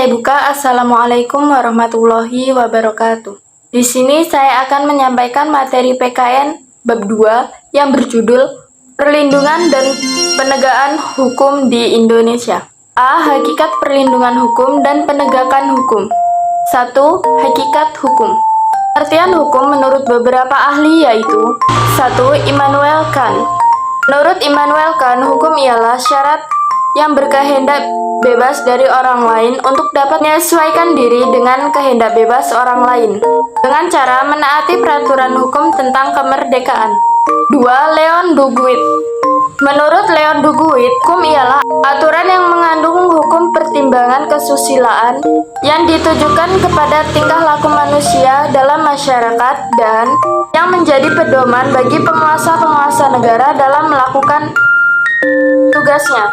Saya buka. Assalamualaikum warahmatullahi wabarakatuh. Di sini saya akan menyampaikan materi PKN bab 2 yang berjudul Perlindungan dan Penegakan Hukum di Indonesia. A. Hakikat perlindungan hukum dan penegakan hukum. 1. Hakikat hukum. Artian hukum menurut beberapa ahli yaitu 1. Immanuel Kant. Menurut Immanuel Kant, hukum ialah syarat yang berkehendak bebas dari orang lain untuk dapat menyesuaikan diri dengan kehendak bebas orang lain dengan cara menaati peraturan hukum tentang kemerdekaan. 2. Leon Duguid. Menurut Leon Duguid, hukum ialah aturan yang mengandung hukum pertimbangan kesusilaan yang ditujukan kepada tingkah laku manusia dalam masyarakat dan yang menjadi pedoman bagi penguasa-penguasa negara dalam melakukan tugasnya.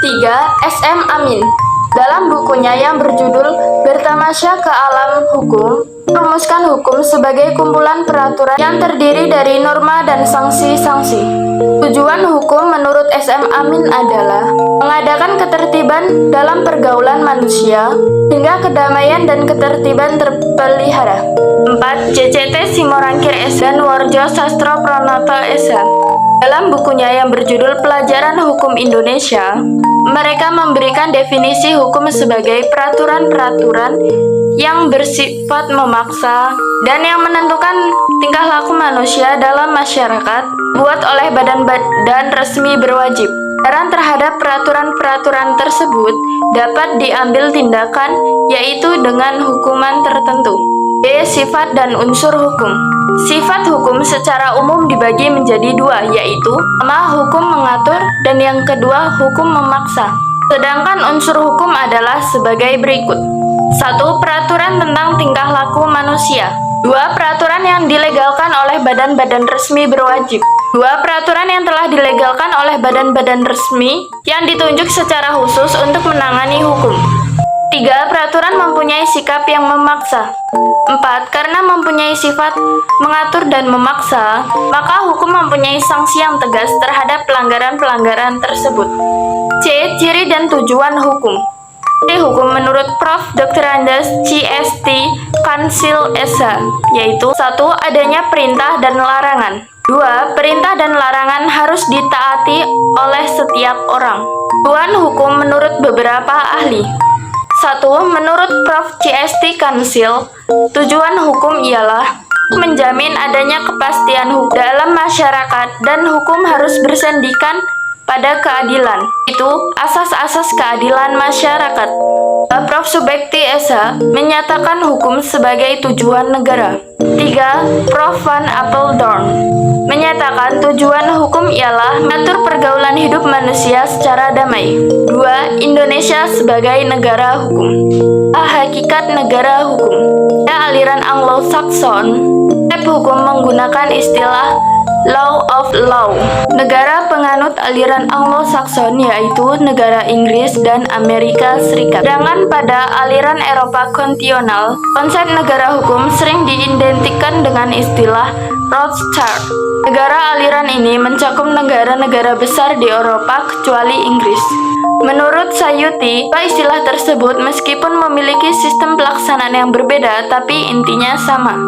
3. S.M. Amin. Dalam bukunya yang berjudul Bertamasya ke Alam Hukum, merumuskan hukum sebagai kumpulan peraturan yang terdiri dari norma dan sanksi-sanksi. Tujuan hukum menurut S.M. Amin adalah mengadakan ketertiban dalam pergaulan manusia hingga kedamaian dan ketertiban terpelihara. 4. JCT Simorangkir S. dan Warjo Sastro Pranoto S. Dalam bukunya yang berjudul Pelajaran Hukum Indonesia, mereka memberikan definisi hukum sebagai peraturan-peraturan yang bersifat memaksa dan yang menentukan tingkah laku manusia dalam masyarakat buat oleh badan-badan resmi berwajib. Saran terhadap peraturan-peraturan tersebut dapat diambil tindakan yaitu dengan hukuman tertentu. B. Sifat dan unsur hukum. Sifat hukum secara umum dibagi menjadi dua, yaitu pertama hukum mengatur dan yang kedua hukum memaksa. Sedangkan unsur hukum adalah sebagai berikut. 1. Peraturan tentang tingkah laku manusia. 2. Peraturan yang dilegalkan oleh badan-badan resmi berwajib. 2. Peraturan yang telah dilegalkan oleh badan-badan resmi yang ditunjuk secara khusus untuk menangani hukum. 3. Peraturan mempunyai sikap yang memaksa. 4. Karena mempunyai sifat mengatur dan memaksa, maka hukum mempunyai sanksi yang tegas terhadap pelanggaran-pelanggaran tersebut. C. Ciri dan tujuan hukum. C. Hukum menurut Prof. Dr. Andes C.S.T. Kansil S.H. yaitu 1. Adanya perintah dan larangan. 2. Perintah dan larangan harus ditaati oleh setiap orang. Tujuan hukum menurut beberapa ahli. 1. Menurut Prof. C.S.T. Kansil, tujuan hukum ialah menjamin adanya kepastian hukum dalam masyarakat dan hukum harus bersendikan pada keadilan. Itu asas-asas keadilan masyarakat. Prof. Subekti S.H. menyatakan hukum sebagai tujuan negara. 3. Prof. Van Apeldoorn menyatakan tujuan hukum ialah mengatur pergaulan hidup manusia secara damai. 2. Indonesia sebagai negara hukum. Hakikat negara hukum. Aliran Anglo-Saxon, hukum menggunakan istilah law of law. Negara penganut aliran Anglo-Saxon yaitu negara Inggris dan Amerika Serikat. Sedangkan pada aliran Eropa kontinental, konsep negara hukum sering diidentikan dengan istilah Rothschild. Negara aliran ini mencakup negara-negara besar di Eropa kecuali Inggris. Menurut Sayuti, istilah tersebut meskipun memiliki sistem pelaksanaan yang berbeda, tapi intinya sama.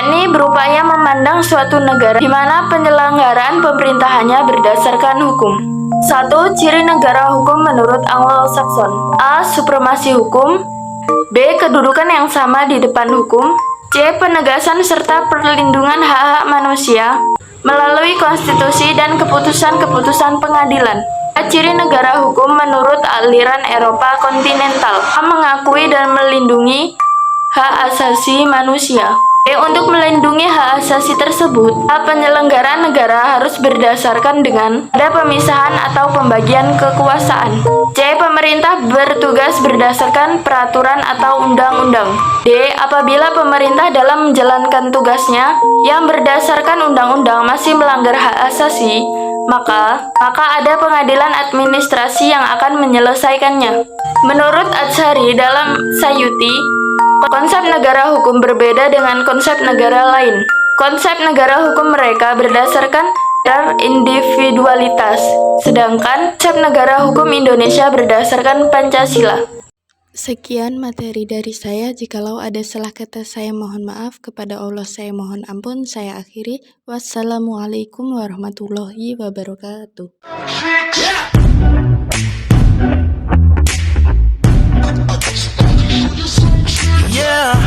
Ini berupaya memandang suatu negara di mana penyelenggaraan pemerintahannya berdasarkan hukum. 1. Ciri negara hukum menurut Anglo-Saxon. A. Supremasi hukum. B. Kedudukan yang sama di depan hukum. C. Penegasan serta perlindungan hak-hak manusia melalui konstitusi dan keputusan-keputusan pengadilan. Ciri negara hukum menurut aliran Eropa kontinental mengakui dan melindungi hak asasi manusia. Untuk melindungi hak asasi tersebut, penyelenggaraan negara harus berdasarkan dengan ada pemisahan atau pembagian kekuasaan. C. Pemerintah bertugas berdasarkan peraturan atau undang-undang. D. Apabila pemerintah dalam menjalankan tugasnya yang berdasarkan undang-undang masih melanggar hak asasi, maka ada pengadilan administrasi yang akan menyelesaikannya. Menurut Azhari dalam Sayuti, konsep negara hukum berbeda dengan konsep negara lain. Konsep negara hukum mereka berdasarkan berindividualitas, sedangkan konsep negara hukum Indonesia berdasarkan Pancasila. Sekian materi dari saya. Jikalau ada salah kata, saya mohon maaf. Kepada Allah saya mohon ampun. Saya akhiri. Wassalamualaikum warahmatullahi wabarakatuh. Yeah.